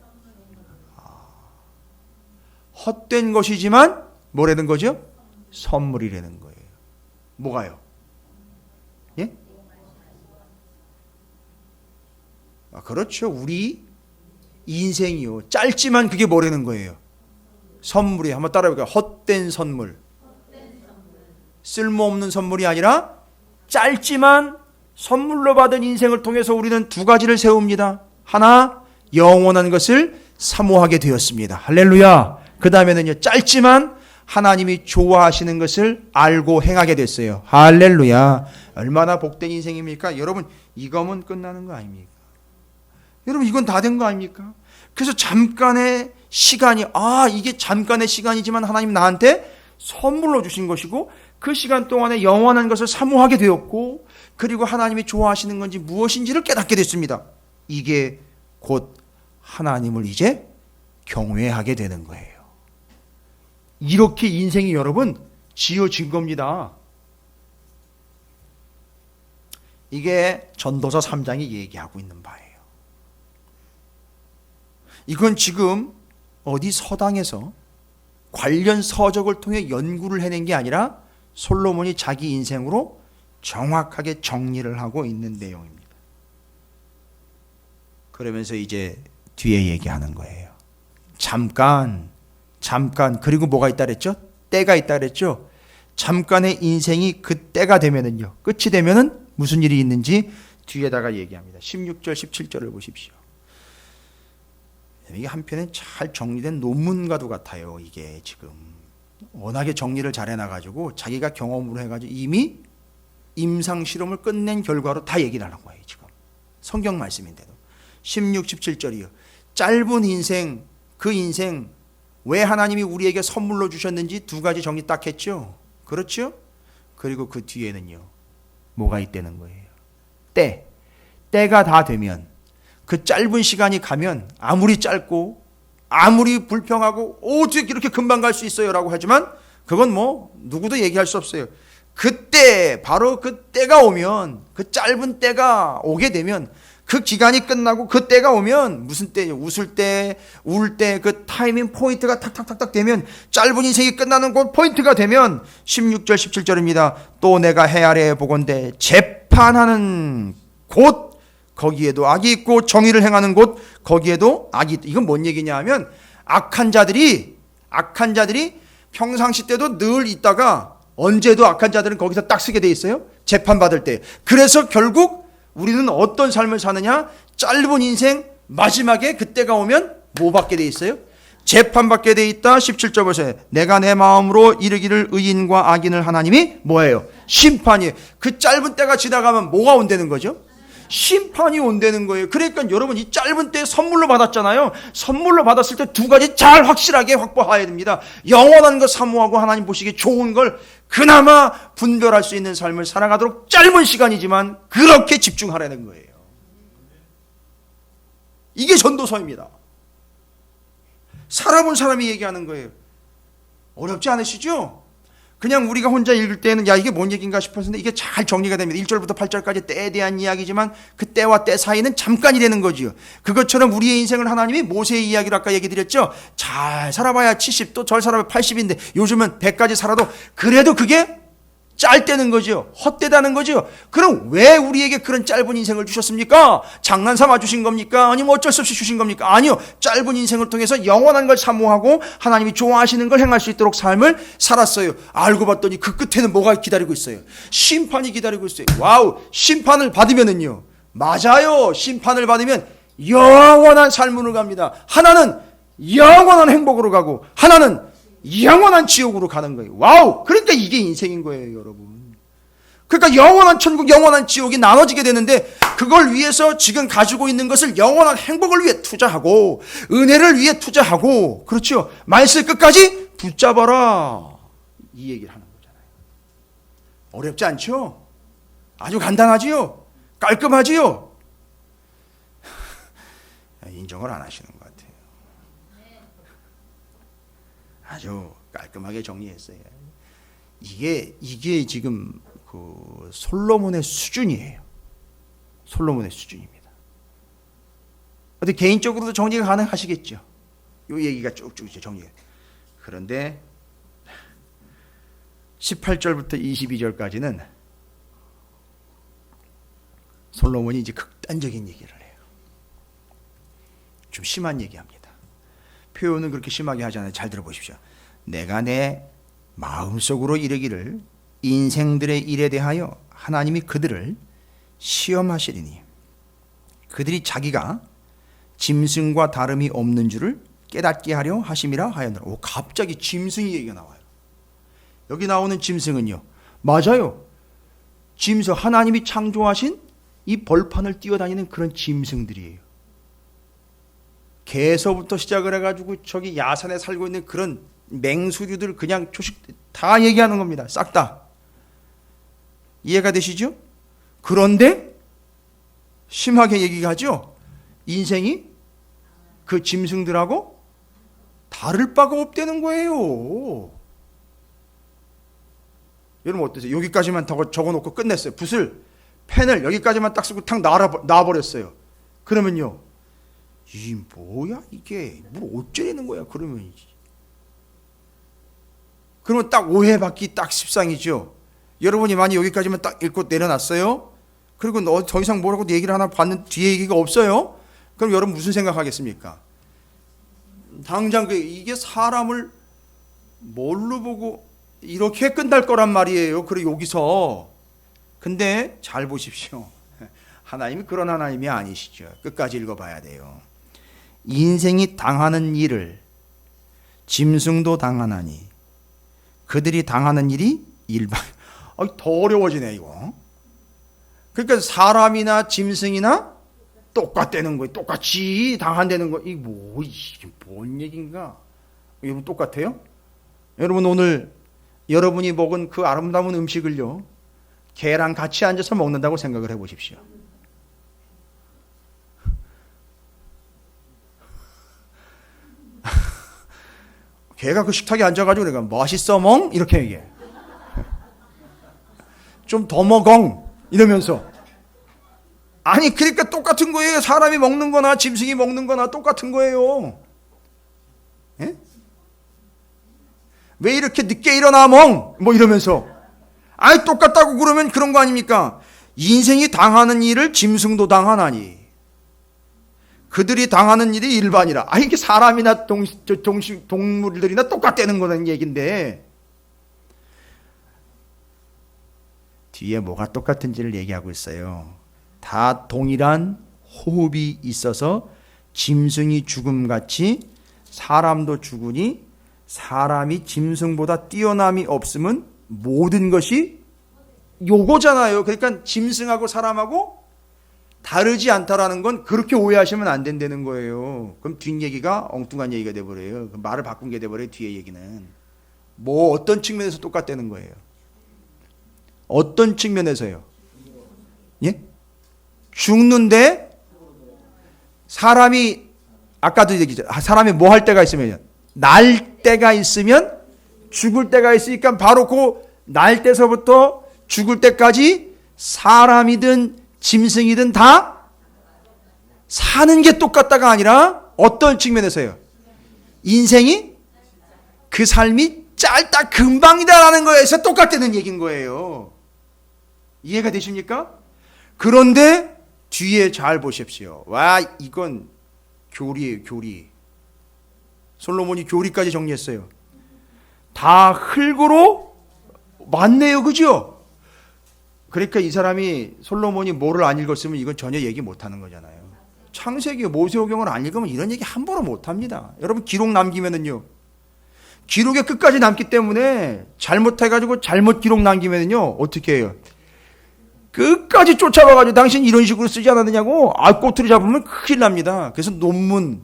헛된 것이지만 뭐라는 거죠? 선물이라는 거예요. 뭐가요? 예? 그렇죠. 우리 인생이요, 짧지만 그게 뭐라는 거예요? 선물이에요. 한번 따라해볼까요? 헛된 선물. 쓸모없는 선물이 아니라 짧지만 선물로 받은 인생을 통해서 우리는 두 가지를 세웁니다. 하나, 영원한 것을 사모하게 되었습니다. 할렐루야. 그 다음에는요, 짧지만 하나님이 좋아하시는 것을 알고 행하게 됐어요. 할렐루야. 얼마나 복된 인생입니까? 여러분, 이거면 끝나는 거 아닙니까? 여러분, 이건 다 된 거 아닙니까? 그래서 잠깐의 시간이, 이게 잠깐의 시간이지만 하나님 나한테 선물로 주신 것이고 그 시간 동안에 영원한 것을 사모하게 되었고, 그리고 하나님이 좋아하시는 건지 무엇인지를 깨닫게 됐습니다. 이게 곧 하나님을 이제 경외하게 되는 거예요. 이렇게 인생이 여러분 지어진 겁니다. 이게 전도서 3장이 얘기하고 있는 바예요. 이건 지금 어디 서당에서 관련 서적을 통해 연구를 해낸 게 아니라 솔로몬이 자기 인생으로 정확하게 정리를 하고 있는 내용입니다. 그러면서 이제 뒤에 얘기하는 거예요. 잠깐, 그리고 뭐가 있다 그랬죠? 때가 있다 그랬죠? 잠깐의 인생이 그 때가 되면은요, 끝이 되면은 무슨 일이 있는지 뒤에다가 얘기합니다. 16절, 17절을 보십시오. 이게 한편에 잘 정리된 논문과도 같아요. 이게 지금 워낙에 정리를 잘 해놔가지고 자기가 경험으로 해가지고 이미 임상 실험을 끝낸 결과로 다 얘기를 하는 거예요. 지금 성경 말씀인데도 16, 17절이요. 짧은 인생, 그 인생 왜 하나님이 우리에게 선물로 주셨는지 두 가지 정리 딱 했죠. 그렇죠? 그리고 그 뒤에는요, 뭐가 있다는 거예요? 때가 다 되면, 그 짧은 시간이 가면 아무리 짧고 아무리 불평하고 어떻게 이렇게 금방 갈 수 있어요 라고 하지만 그건 뭐 누구도 얘기할 수 없어요. 그때 바로 그 때가 오면, 그 짧은 때가 오게 되면, 그 기간이 끝나고 그 때가 오면, 무슨 때요? 웃을 때, 울 때 그 타이밍 포인트가 탁탁탁탁 되면, 짧은 인생이 끝나는 그 포인트가 되면 16절 17절입니다. 또 내가 해 아래에 보건대 재판하는 곳 거기에도 악이 있고 정의를 행하는 곳 거기에도 악이 있다. 이건 뭔 얘기냐 하면 악한 자들이 평상시 때도 늘 있다가 언제도 악한 자들은 거기서 딱 쓰게 돼 있어요. 재판받을 때. 그래서 결국 우리는 어떤 삶을 사느냐? 짧은 인생 마지막에 그때가 오면 뭐 받게 돼 있어요? 재판받게 돼 있다. 17절 보세요. 내가 내 마음으로 이르기를 의인과 악인을 하나님이 뭐예요? 심판이에요. 그 짧은 때가 지나가면 뭐가 온다는 거죠? 심판이 온다는 거예요. 그러니까 여러분 이 짧은 때에 선물로 받았잖아요. 선물로 받았을 때 두 가지 잘 확실하게 확보해야 됩니다. 영원한 거 사모하고 하나님 보시기에 좋은 걸 그나마 분별할 수 있는 삶을 살아가도록 짧은 시간이지만 그렇게 집중하라는 거예요. 이게 전도서입니다. 살아본 사람이 얘기하는 거예요. 어렵지 않으시죠? 그냥 우리가 혼자 읽을 때는 야 이게 뭔 얘기인가 싶었는데 이게 잘 정리가 됩니다. 1절부터 8절까지 때에 대한 이야기지만 그 때와 때 사이는 잠깐이 되는 거지요. 그것처럼 우리의 인생을 하나님이 모세의 이야기로 아까 얘기 드렸죠. 잘 살아봐야 70, 또 잘 살아봐야 80인데 요즘은 100까지 살아도 그래도 그게 짧다는 거죠. 헛되다는 거죠. 그럼 왜 우리에게 그런 짧은 인생을 주셨습니까? 장난삼아 주신 겁니까? 아니면 어쩔 수 없이 주신 겁니까? 아니요. 짧은 인생을 통해서 영원한 걸 사모하고 하나님이 좋아하시는 걸 행할 수 있도록 삶을 살았어요. 알고 봤더니 그 끝에는 뭐가 기다리고 있어요? 심판이 기다리고 있어요. 와우. 심판을 받으면은요. 맞아요. 심판을 받으면 영원한 삶으로 갑니다. 하나는 영원한 행복으로 가고 하나는 영원한 지옥으로 가는 거예요. 와우! 그러니까 이게 인생인 거예요, 여러분. 그러니까 영원한 천국, 영원한 지옥이 나눠지게 되는데 그걸 위해서 지금 가지고 있는 것을 영원한 행복을 위해 투자하고 은혜를 위해 투자하고 그렇죠. 말씀 끝까지 붙잡아라. 이 얘기를 하는 거잖아요. 어렵지 않죠? 아주 간단하지요? 깔끔하지요? 인정을 안 하시는 것 같아요. 아주 깔끔하게 정리했어요. 이게 지금 그 솔로몬의 수준이에요. 솔로몬의 수준입니다. 어떻게 개인적으로도 정리가 가능하시겠죠. 이 얘기가 쭉쭉 정리가. 그런데 18절부터 22절까지는 솔로몬이 이제 극단적인 얘기를 해요. 좀 심한 얘기합니다. 표현은 그렇게 심하게 하잖아요. 잘 들어보십시오. 내가 내 마음속으로 이르기를 인생들의 일에 대하여 하나님이 그들을 시험하시리니 그들이 자기가 짐승과 다름이 없는 줄을 깨닫게 하려 하심이라 하였노라. 오, 갑자기 짐승이 얘기가 나와요. 여기 나오는 짐승은요. 맞아요. 짐승, 하나님이 창조하신 이 벌판을 뛰어다니는 그런 짐승들이에요. 개서부터 시작을 해가지고 저기 야산에 살고 있는 그런 맹수류들 그냥 초식 다 얘기하는 겁니다. 싹 다. 이해가 되시죠? 그런데 심하게 얘기하죠. 인생이 그 짐승들하고 다를 바가 없다는 거예요. 여러분 어떠세요? 여기까지만 적어놓고 끝냈어요. 붓을 펜을 여기까지만 딱 쓰고 탁 놔버렸어요. 그러면요. 이 뭐야 이게 뭘 어쩌라는 거야 그러면 딱 오해받기 딱 십상이죠. 여러분이 많이 여기까지만 딱 읽고 내려놨어요. 그리고 너 더 이상 뭐라고 얘기를 하나 받는 뒤에 얘기가 없어요. 그럼 여러분 무슨 생각하겠습니까? 당장 이게 사람을 뭘로 보고 이렇게 끝날 거란 말이에요. 그리고 여기서 근데 잘 보십시오. 하나님이 그런 하나님이 아니시죠. 끝까지 읽어봐야 돼요. 인생이 당하는 일을 짐승도 당하나니 그들이 당하는 일이 일반. 더 어려워지네 이거. 그러니까 사람이나 짐승이나 똑같다는 거예요. 똑같이 당한다는 거. 이게 뭔 얘기인가? 여러분 똑같아요? 여러분 오늘 여러분이 먹은 그 아름다운 음식을요 개랑 같이 앉아서 먹는다고 생각을 해보십시오. 걔가 그 식탁에 앉아가지고 내가 맛있어 멍? 이렇게 얘기해. 좀 더 먹엉 이러면서. 아니 그러니까 똑같은 거예요. 사람이 먹는 거나 짐승이 먹는 거나 똑같은 거예요. 예? 왜 이렇게 늦게 일어나 멍? 뭐 이러면서. 아니 똑같다고 그러면 그런 거 아닙니까? 인생이 당하는 일을 짐승도 당하나니 그들이 당하는 일이 일반이라. 아 이게 사람이나 동물들이나 똑같다는 거는 얘기인데 뒤에 뭐가 똑같은지를 얘기하고 있어요. 다 동일한 호흡이 있어서 짐승이 죽음같이 사람도 죽으니 사람이 짐승보다 뛰어남이 없으면 모든 것이 요거잖아요. 그러니까 짐승하고 사람하고 다르지 않다라는 건 그렇게 오해하시면 안 된다는 거예요. 그럼 뒷얘기가 엉뚱한 얘기가 돼버려요. 말을 바꾼 게 돼버려요. 뒤에 얘기는. 뭐 어떤 측면에서 똑같다는 거예요. 어떤 측면에서요? 예? 죽는데 사람이 아까도 얘기했죠. 사람이 뭐 할 때가 있으면 날 때가 있으면 죽을 때가 있으니까 바로 그 날 때서부터 죽을 때까지 사람이든 짐승이든 다 사는 게 똑같다가 아니라 어떤 측면에서요? 인생이 그 삶이 짧다 금방이다라는 거에서 똑같다는 얘기인 거예요. 이해가 되십니까? 그런데 뒤에 잘 보십시오. 와 이건 교리예요. 교리. 솔로몬이 교리까지 정리했어요. 다 흙으로 맞네요. 그죠? 그러니까 이 사람이 솔로몬이 뭐를 안 읽었으면 이건 전혀 얘기 못하는 거잖아요. 창세기 모세오경을 안 읽으면 이런 얘기 함부로 못합니다. 여러분 기록 남기면은요. 기록의 끝까지 남기 때문에 잘못해가지고 잘못 기록 남기면은요. 어떻게 해요? 끝까지 쫓아와가지고 당신 이런 식으로 쓰지 않았느냐고 꼬투리 잡으면 큰일 납니다. 그래서 논문,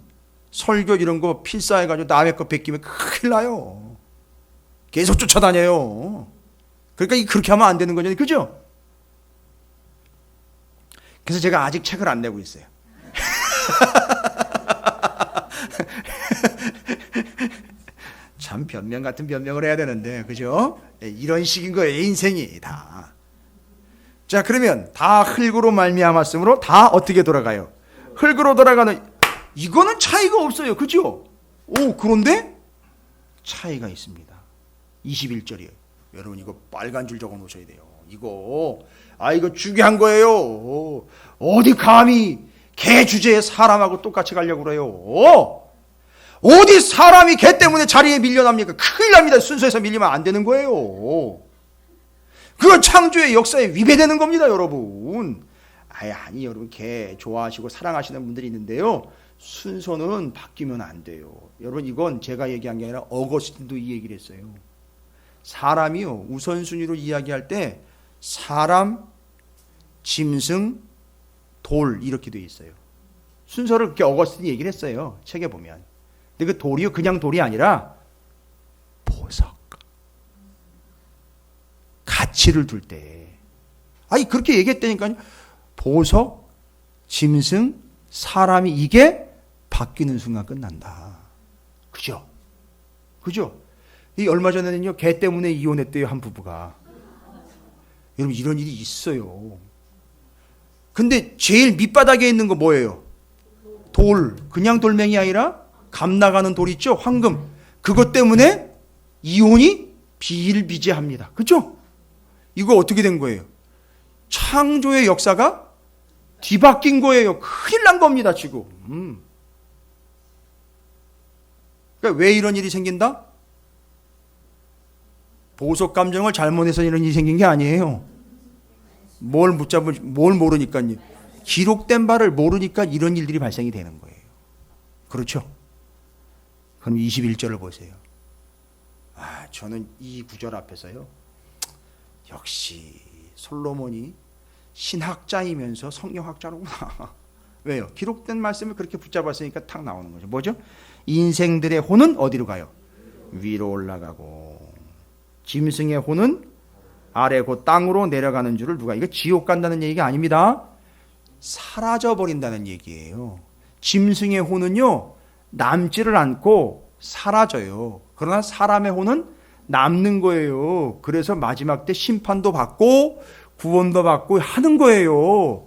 설교 이런 거 필사해가지고 남의 거 베끼면 큰일 나요. 계속 쫓아다녀요. 그러니까 그렇게 하면 안 되는 거잖아요. 그죠? 그래서 제가 아직 책을 안 내고 있어요. 참 변명 같은 변명을 해야 되는데 그죠? 이런 식인 거예요. 인생이 다. 자 그러면 다 흙으로 말미암았으므로 다 어떻게 돌아가요? 흙으로 돌아가는 이거는 차이가 없어요. 그죠? 오 그런데 차이가 있습니다. 21절이에요. 여러분 이거 빨간 줄 적어 놓으셔야 돼요. 이거 이거 중요한 거예요. 어디 감히 개 주제에 사람하고 똑같이 가려고 그래요. 어디 사람이 개 때문에 자리에 밀려납니까? 큰일 납니다. 순서에서 밀리면 안 되는 거예요. 그건 창조의 역사에 위배되는 겁니다, 여러분. 아니 여러분 개 좋아하시고 사랑하시는 분들이 있는데요. 순서는 바뀌면 안 돼요. 여러분 이건 제가 얘기한 게 아니라 어거스틴도 이 얘기를 했어요. 사람이요 우선순위로 이야기할 때 사람, 짐승, 돌 이렇게 돼 있어요. 순서를 그렇게 어거스틴이 얘기를 했어요. 책에 보면. 근데 그 돌이요 그냥 돌이 아니라 보석. 가치를 둘 때. 그렇게 얘기했다니까요. 보석, 짐승, 사람이 이게 바뀌는 순간 끝난다. 그죠? 그죠? 이 얼마 전에는요, 개 때문에 이혼했대요, 한 부부가. 여러분, 이런 일이 있어요. 근데 제일 밑바닥에 있는 거 뭐예요? 돌. 그냥 돌멩이 아니라 감 나가는 돌 있죠? 황금. 그것 때문에 이혼이 비일비재합니다. 그죠? 이거 어떻게 된 거예요? 창조의 역사가 뒤바뀐 거예요. 큰일 난 겁니다, 지금. 그러니까 왜 이런 일이 생긴다? 보석 감정을 잘못해서 이런 일이 생긴 게 아니에요. 뭘 모르니까요. 기록된 바를 모르니까 이런 일들이 발생이 되는 거예요. 그렇죠? 그럼 21절을 보세요. 저는 이 구절 앞에서요. 역시 솔로몬이 신학자이면서 성경학자로구나. 왜요? 기록된 말씀을 그렇게 붙잡았으니까 탁 나오는 거죠. 뭐죠? 인생들의 혼은 어디로 가요? 위로 올라가고 짐승의 혼은 아래 곧 땅으로 내려가는 줄을 누가 이거 지옥 간다는 얘기가 아닙니다. 사라져 버린다는 얘기예요. 짐승의 혼은요 남지를 않고 사라져요. 그러나 사람의 혼은 남는 거예요. 그래서 마지막 때 심판도 받고 구원도 받고 하는 거예요.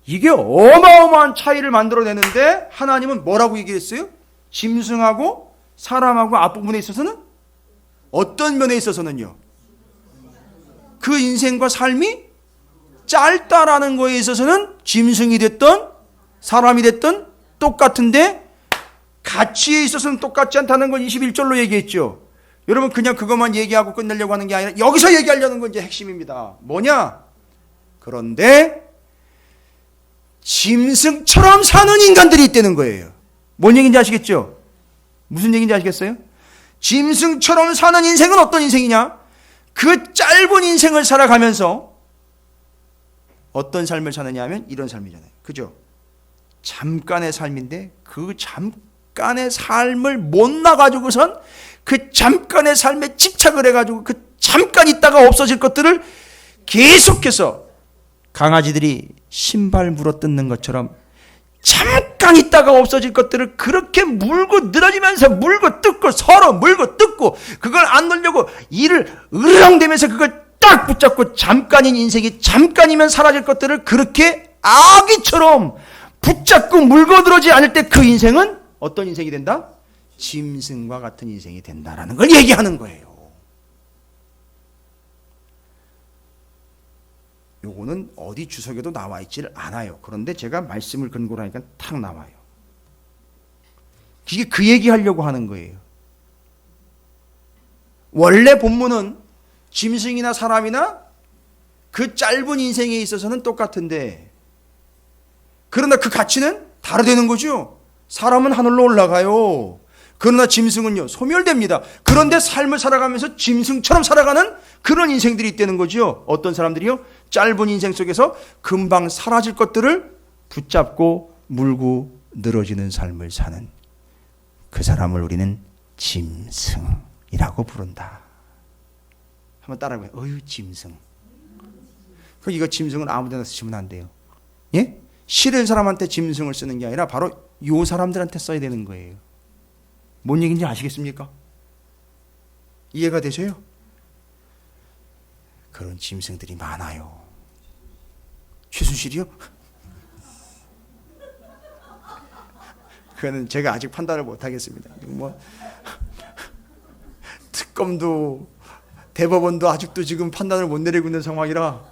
이게 어마어마한 차이를 만들어내는데 하나님은 뭐라고 얘기했어요? 짐승하고 사람하고 앞부분에 있어서는 어떤 면에 있어서는요? 그 인생과 삶이 짧다라는 거에 있어서는 짐승이 됐든 사람이 됐든 똑같은데 가치에 있어서는 똑같지 않다는 걸 21절로 얘기했죠. 여러분 그냥 그것만 얘기하고 끝내려고 하는 게 아니라 여기서 얘기하려는 건 이제 핵심입니다. 뭐냐? 그런데 짐승처럼 사는 인간들이 있다는 거예요. 뭔 얘기인지 아시겠죠? 무슨 얘기인지 아시겠어요? 짐승처럼 사는 인생은 어떤 인생이냐? 그 짧은 인생을 살아가면서 어떤 삶을 사느냐 하면 이런 삶이잖아요. 그죠? 잠깐의 삶인데 그 잠깐의 삶을 못 나가지고선 그 잠깐의 삶에 집착을 해가지고 그 잠깐 있다가 없어질 것들을 계속해서 강아지들이 신발 물어뜯는 것처럼 잠깐 있다가 없어질 것들을 그렇게 물고 늘어지면서 물고 뜯고 서로 물고 뜯고 그걸 안 놓으려고 이를 으르렁대면서 그걸 딱 붙잡고 잠깐인 인생이 잠깐이면 사라질 것들을 그렇게 아기처럼 붙잡고 물고 늘어지지 않을 때 그 인생은 어떤 인생이 된다? 짐승과 같은 인생이 된다라는 걸 얘기하는 거예요. 요거는 어디 주석에도 나와 있지를 않아요. 그런데 제가 말씀을 근거로 하니까 탁 나와요. 이게 그 얘기하려고 하는 거예요. 원래 본문은 짐승이나 사람이나 그 짧은 인생에 있어서는 똑같은데 그러나 그 가치는 다르다는 거죠. 사람은 하늘로 올라가요. 그러나 짐승은요 소멸됩니다. 그런데 삶을 살아가면서 짐승처럼 살아가는 그런 인생들이 있다는 거죠. 어떤 사람들이요? 짧은 인생 속에서 금방 사라질 것들을 붙잡고 물고 늘어지는 삶을 사는 그 사람을 우리는 짐승이라고 부른다. 한번 따라해봐요. 어휴 짐승. 이거 짐승은 아무데나 쓰시면 안 돼요. 예? 싫은 사람한테 짐승을 쓰는 게 아니라 바로 요 사람들한테 써야 되는 거예요. 뭔 얘기인지 아시겠습니까? 이해가 되세요? 그런 짐승들이 많아요. 최순실이요? 그거는 제가 아직 판단을 못 하겠습니다. 특검도 대법원도 아직도 지금 판단을 못 내리고 있는 상황이라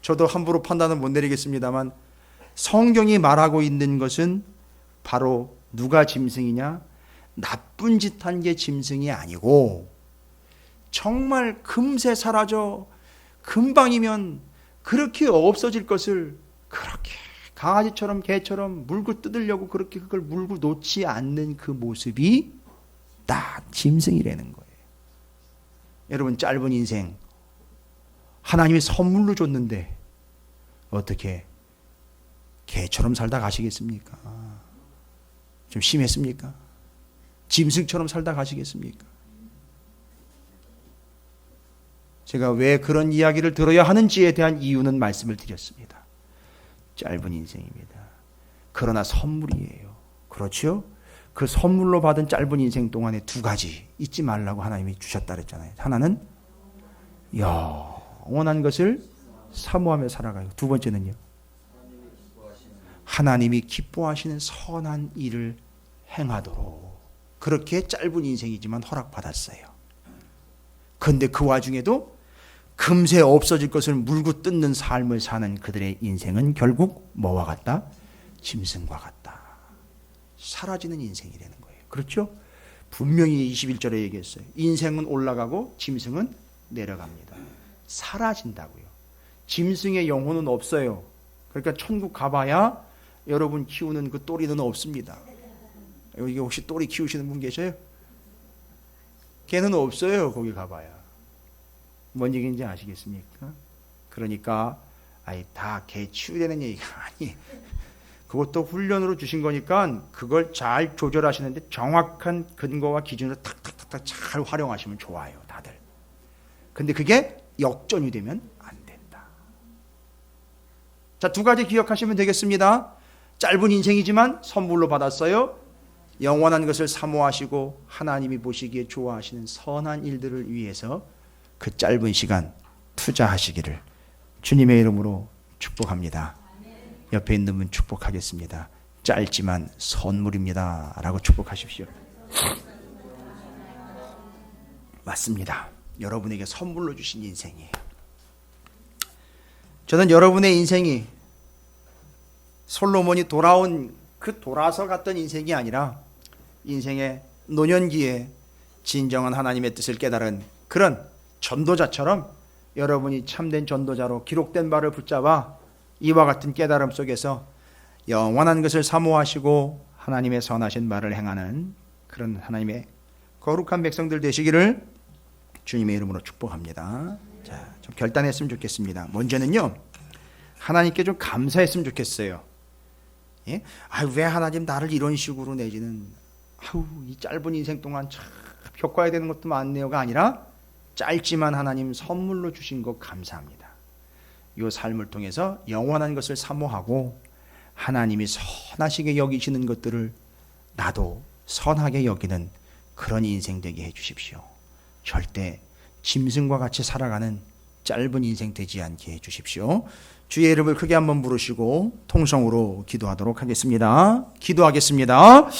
저도 함부로 판단을 못 내리겠습니다만 성경이 말하고 있는 것은 바로 누가 짐승이냐? 나쁜 짓 한 게 짐승이 아니고 정말 금세 사라져 금방이면 그렇게 없어질 것을 그렇게 강아지처럼 개처럼 물고 뜯으려고 그렇게 그걸 물고 놓지 않는 그 모습이 딱 짐승이라는 거예요. 여러분 짧은 인생 하나님이 선물로 줬는데 어떻게 개처럼 살다 가시겠습니까? 좀 심했습니까? 짐승처럼 살다 가시겠습니까? 제가 왜 그런 이야기를 들어야 하는지에 대한 이유는 말씀을 드렸습니다. 짧은 인생입니다. 그러나 선물이에요. 그렇죠? 그 선물로 받은 짧은 인생 동안에 두 가지 잊지 말라고 하나님이 주셨다 그랬잖아요. 하나는 영원한 것을 사모하며 살아가요. 두 번째는요. 하나님이 기뻐하시는 선한 일을 행하도록 그렇게 짧은 인생이지만 허락받았어요. 그런데 그 와중에도 금세 없어질 것을 물고 뜯는 삶을 사는 그들의 인생은 결국 뭐와 같다? 짐승과 같다. 사라지는 인생이라는 거예요. 그렇죠? 분명히 21절에 얘기했어요. 인생은 올라가고 짐승은 내려갑니다. 사라진다고요. 짐승의 영혼은 없어요. 그러니까 천국 가봐야 여러분 키우는 그 또리는 없습니다. 여기 혹시 또리 키우시는 분 계셔요? 걔는 없어요. 거기 가봐야. 뭔 얘기인지 아시겠습니까? 그러니까 다 개 치유되는 얘기가 아니. 그것도 훈련으로 주신 거니까 그걸 잘 조절하시는데 정확한 근거와 기준으로 탁탁탁탁 잘 활용하시면 좋아요. 다들. 근데 그게 역전이 되면 안 된다. 자, 두 가지 기억하시면 되겠습니다. 짧은 인생이지만 선물로 받았어요. 영원한 것을 사모하시고 하나님이 보시기에 좋아하시는 선한 일들을 위해서 그 짧은 시간 투자하시기를 주님의 이름으로 축복합니다. 옆에 있는 분 축복하겠습니다. 짧지만 선물입니다 라고 축복하십시오. 맞습니다. 여러분에게 선물로 주신 인생이에요. 저는 여러분의 인생이 솔로몬이 돌아서 갔던 인생이 아니라 인생의 노년기에 진정한 하나님의 뜻을 깨달은 그런 전도자처럼 여러분이 참된 전도자로 기록된 바를 붙잡아 이와 같은 깨달음 속에서 영원한 것을 사모하시고 하나님의 선하신 말을 행하는 그런 하나님의 거룩한 백성들 되시기를 주님의 이름으로 축복합니다. 자, 좀 결단했으면 좋겠습니다. 먼저는요, 하나님께 좀 감사했으면 좋겠어요. 예? 왜 하나님 나를 이런 식으로 내지는 이 짧은 인생 동안 참 겪어야 되는 것도 많네요가 아니라 짧지만 하나님 선물로 주신 것 감사합니다. 이 삶을 통해서 영원한 것을 사모하고 하나님이 선하시게 여기시는 것들을 나도 선하게 여기는 그런 인생 되게 해주십시오. 절대 짐승과 같이 살아가는 짧은 인생 되지 않게 해주십시오. 주의 이름을 크게 한번 부르시고 통성으로 기도하도록 하겠습니다. 기도하겠습니다.